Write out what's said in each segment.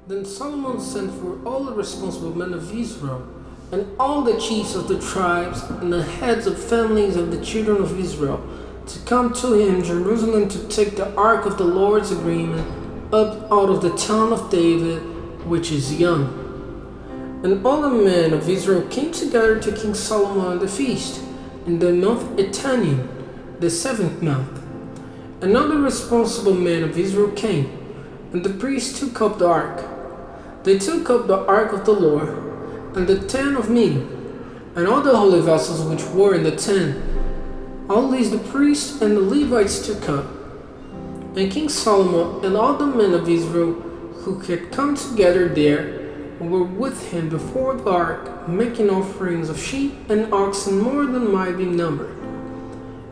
Then Solomon sent for all the responsible men of Israel, and all the chiefs of the tribes, and the heads of families of the children of Israel, to come to him in Jerusalem to take the ark of the Lord's agreement up out of the town of David, which is young. And all the men of Israel came together to King Solomon at the feast, in the month Etaniam, the 7th month. And all the responsible men of Israel came, and the priests took up the ark. They took up the ark of the Lord, and the tent of meeting, and all the holy vessels which were in the tent. All these the priests and the Levites took up. And King Solomon and all the men of Israel who had come together there were with him before the ark, making offerings of sheep and oxen more than might be numbered.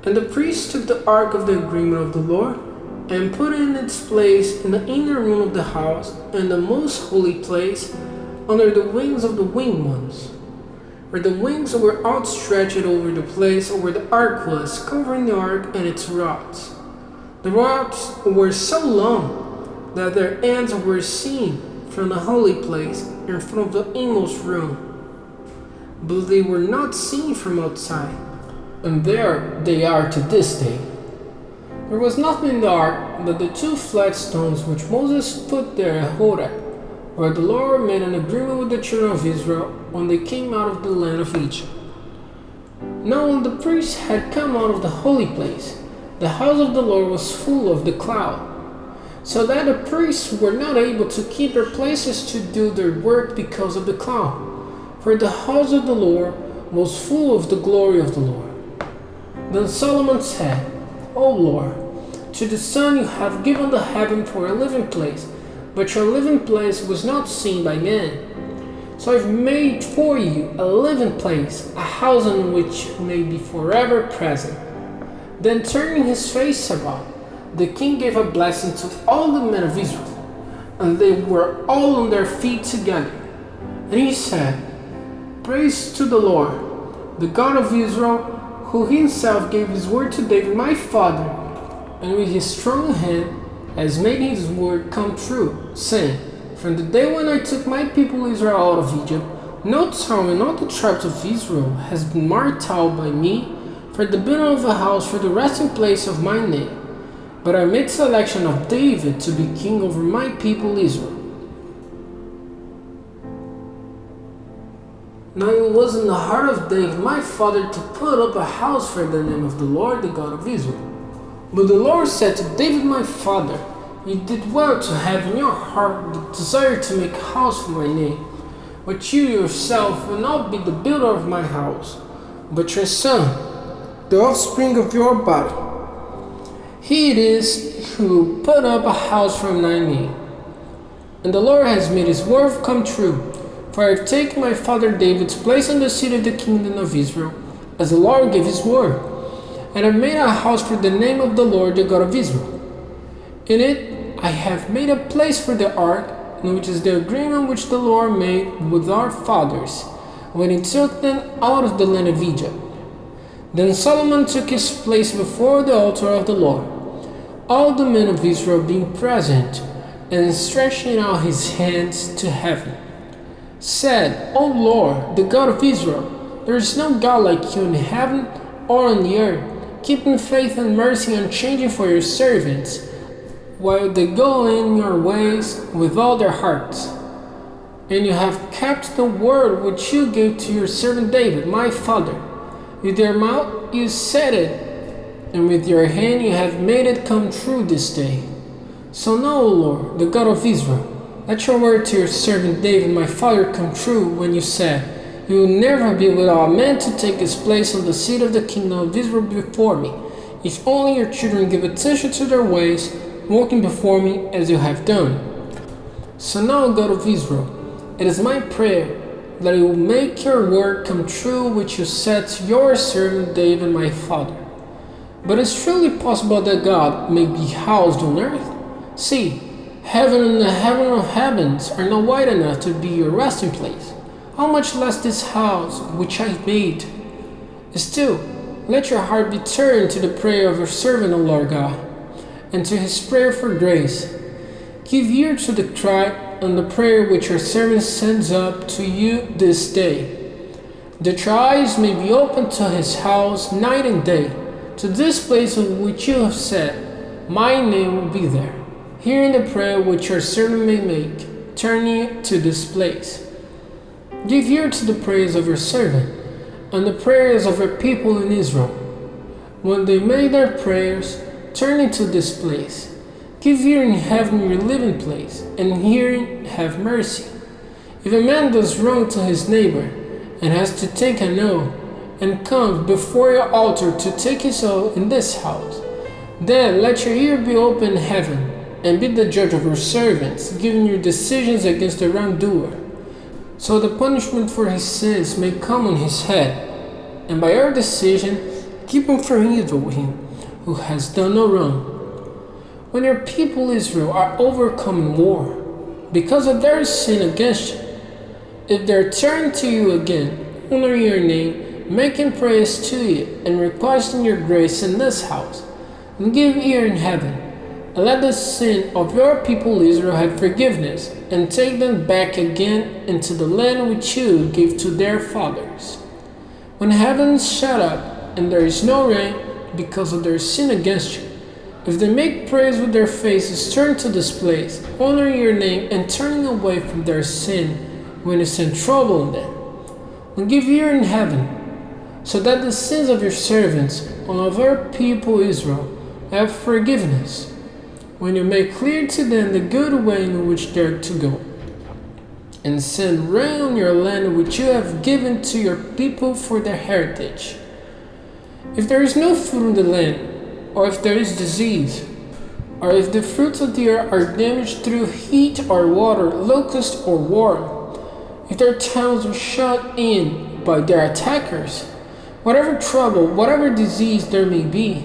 And the priests took the ark of the agreement of the Lord, and put it in its place in the inner room of the house, and the most holy place, under the wings of the winged ones, where the wings were outstretched over the place where the ark was, covering the ark and its rods. The rods were so long that their ends were seen from the holy place in front of the inmost room, but they were not seen from outside, and there they are to this day. There was nothing in the ark but the two flat stones which Moses put there at Horeb, where the Lord made an agreement with the children of Israel when they came out of the land of Egypt. Now when the priests had come out of the holy place, the house of the Lord was full of the cloud, so that the priests were not able to keep their places to do their work because of the cloud, for the house of the Lord was full of the glory of the Lord. Then Solomon said, O Lord, to the sun you have given the heaven for a living place, but your living place was not seen by man. So I've made for you a living place, a house in which you may be forever present. Then turning his face about, the king gave a blessing to all the men of Israel, and they were all on their feet together. And he said, Praise to the Lord, the God of Israel, who himself gave his word to David my father, and with his strong hand has made his word come true, saying, From the day when I took my people Israel out of Egypt, no town in all the tribes of Israel has been marked out by me for the building of a house for the resting place of my name. But I made selection of David to be king over my people Israel. Now it was in the heart of David my father to put up a house for the name of the Lord, the God of Israel. But the Lord said to David my father, You did well to have in your heart the desire to make a house for my name, but you yourself will not be the builder of my house, but your son, the offspring of your body. He it is who will put up a house for my name. And the Lord has made his word come true. For I have taken my father David's place on the seat of the kingdom of Israel, as the Lord gave his word. And I have made a house for the name of the Lord, the God of Israel. In it I have made a place for the ark, which is the agreement which the Lord made with our fathers, when he took them out of the land of Egypt. Then Solomon took his place before the altar of the Lord, all the men of Israel being present, and stretching out his hands to heaven, said, O Lord, the God of Israel, there is no God like you in heaven or on the earth, keeping faith and mercy unchanging for your servants, while they go in your ways with all their hearts. And you have kept the word which you gave to your servant David, my father. With your mouth you said it, and with your hand you have made it come true this day. So now, O Lord, the God of Israel, let your word to your servant David my father come true when you said, You will never be without a man to take his place on the seat of the kingdom of Israel before me, if only your children give attention to their ways, walking before me as you have done. So now, God of Israel, it is my prayer that you will make your word come true which you said to your servant David my father. But it's truly possible that God may be housed on earth? See, heaven and the heaven of heavens are not wide enough to be your resting place. How much less this house which I made? Still, let your heart be turned to the prayer of your servant, O Lord God, and to his prayer for grace. Give ear to the cry on the prayer which your servant sends up to you this day. That your eyes may be open to his house night and day, to this place of which you have said, my name will be there. Hearing the prayer which your servant may make, turning to this place. Give ear to the prayers of your servant, and the prayers of your people in Israel. When they make their prayers, turning to this place. Give ear in heaven your living place, and hearing have mercy. If a man does wrong to his neighbor, and has to take an oath, and comes before your altar to take his oath in this house, then let your ear be open in heaven, and be the judge of your servants, giving your decisions against the wrongdoer, so the punishment for his sins may come on his head, and by your decision keep him from evil him who has done no wrong. When your people Israel are overcome in war, because of their sin against you, if they turn to you again, honoring your name, making praise to you, and requesting your grace in this house, and give ear in heaven, and let the sin of your people Israel have forgiveness, and take them back again into the land which you gave to their fathers. When heavens shut up, and there is no rain because of their sin against you, if they make praise with their faces turned to this place, honoring your name and turning away from their sin when you send trouble on them, and give ear in heaven, so that the sins of your servants and of our people Israel have forgiveness, when you make clear to them the good way in which they are to go, and send rain on your land which you have given to your people for their heritage. If there is no food in the land, or if there is disease, or if the fruits of the earth are damaged through heat or water, locust or worm, if their towns are shut in by their attackers, whatever trouble, whatever disease there may be,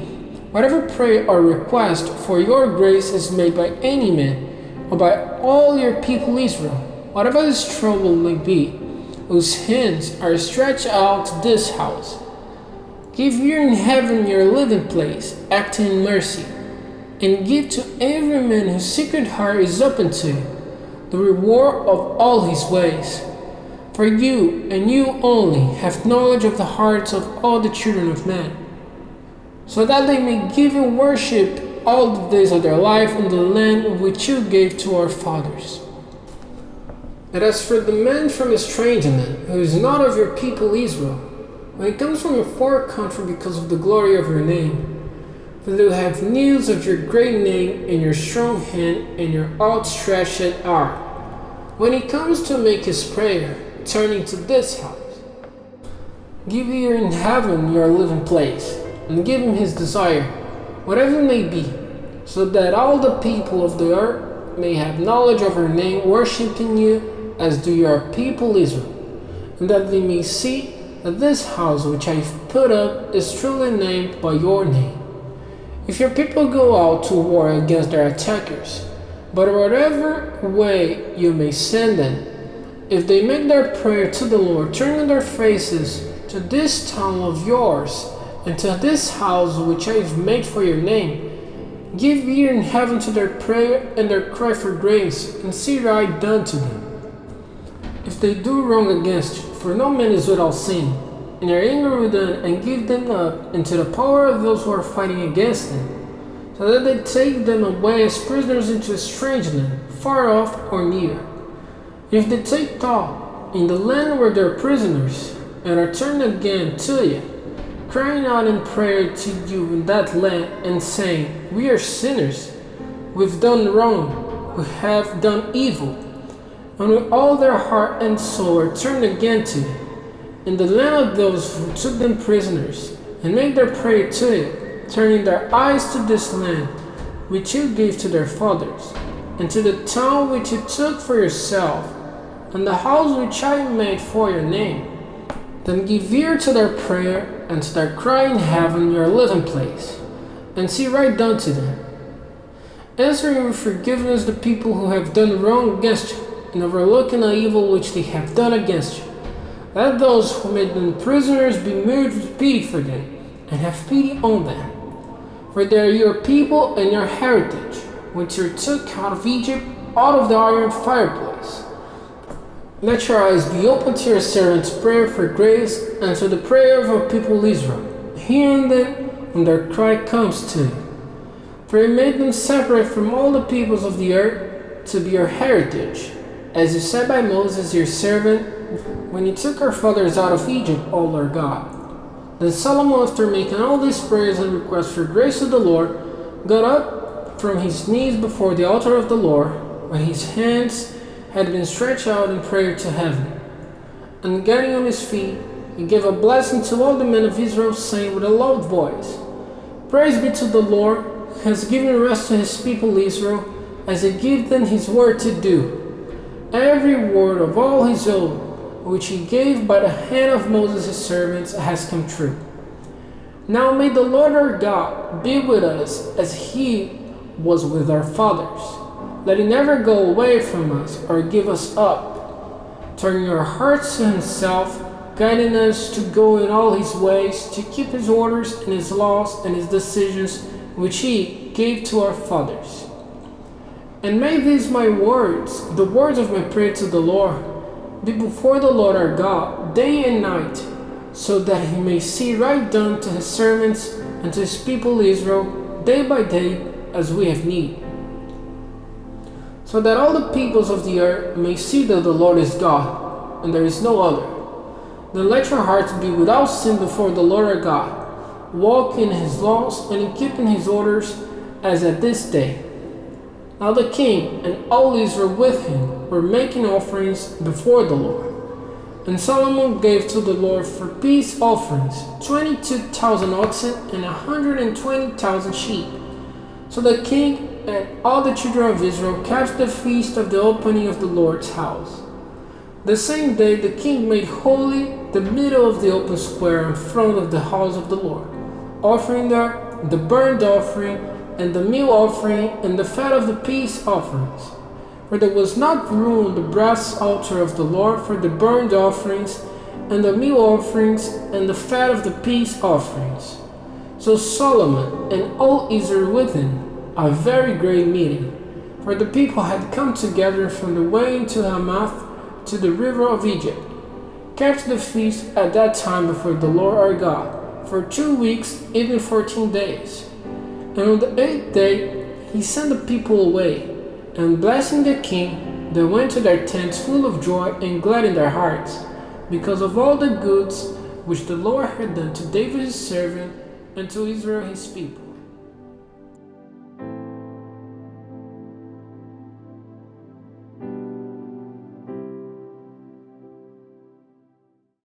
whatever prayer or request for your grace is made by any man, or by all your people Israel, whatever this trouble may be, whose hands are stretched out to this house, give ear in heaven your living place, acting in mercy, and give to every man whose secret heart is open to you, the reward of all his ways. For you, and you only, have knowledge of the hearts of all the children of men, so that they may give you worship all the days of their life in the land which you gave to our fathers. And as for the man from a strange land, who is not of your people Israel, when he comes from a far country because of the glory of your name, for they will have news of your great name and your strong hand and your outstretched arm, when he comes to make his prayer, turning to this house, give ear in heaven your living place, and give him his desire, whatever it may be, so that all the people of the earth may have knowledge of your name, worshiping you as do your people Israel, and that they may see that this house which I have put up is truly named by your name. If your people go out to war against their attackers, but whatever way you may send them, if they make their prayer to the Lord, turning their faces to this town of yours, and to this house which I have made for your name, give ear in heaven to their prayer and their cry for grace, and see right done to them. If they do wrong against you, for no man is without sin, and are angry with them, and give them up into the power of those who are fighting against them, so that they take them away as prisoners into a strange land, far off or near. If they take thought in the land where they are prisoners, and are turned again to you, crying out in prayer to you in that land, and saying, we are sinners, we've done wrong, we have done evil, and with all their heart and soul are turned again to you, in the land of those who took them prisoners, and make their prayer to you, turning their eyes to this land which you gave to their fathers, and to the town which you took for yourself, and the house which I made for your name, then give ear to their prayer and to their cry in heaven your living place, and see right done to them. Answering with forgiveness the people who have done wrong against you, and overlooking the evil which they have done against you. Let those who made them prisoners be moved with pity for them, and have pity on them. For they are your people and your heritage, which you took out of Egypt, out of the iron fireplace. Let your eyes be open to your servant's prayer for grace and to the prayer of our people Israel, hearing them when their cry comes to you. For you made them separate from all the peoples of the earth to be your heritage, as you said by Moses your servant, when you took our fathers out of Egypt, O Lord God. Then Solomon, after making all these prayers and requests for grace to the Lord, got up from his knees before the altar of the Lord, when his hands had been stretched out in prayer to heaven. And getting on his feet, he gave a blessing to all the men of Israel, saying with a loud voice, Praise be to the Lord, who has given rest to his people Israel, as he gave them his word to do. Every word of all his oath, which he gave by the hand of Moses his servant, has come true. Now may the Lord our God be with us as he was with our fathers. Let him never go away from us or give us up, turning our hearts to himself, guiding us to go in all his ways, to keep his orders and his laws and his decisions, which he gave to our fathers. And may these my words, the words of my prayer to the Lord, be before the Lord our God, day and night, so that he may see right done to his servants and to his people Israel, day by day, as we have need. So that all the peoples of the earth may see that the Lord is God, and there is no other. Then let your hearts be without sin before the Lord our God, walk in his laws and in keeping his orders, as at this day. Now the king and all Israel with him were making offerings before the Lord. And Solomon gave to the Lord for peace offerings 22,000 oxen and 120,000 sheep. So the king and all the children of Israel kept the feast of the opening of the Lord's house. The same day the king made holy the middle of the open square in front of the house of the Lord, offering there the burnt offering and the meal offering and the fat of the peace offerings. For there was not room on the brass altar of the Lord for the burnt offerings and the meal offerings and the fat of the peace offerings. So Solomon and all Israel with him, a very great meeting, for the people had come together from the way into Hamath to the river of Egypt, kept the feast at that time before the Lord our God, for 2 weeks, even 14 days. And on the 8th day he sent the people away, and blessing the king, they went to their tents full of joy and glad in their hearts, because of all the goods which the Lord had done to David his servant and to Israel his people.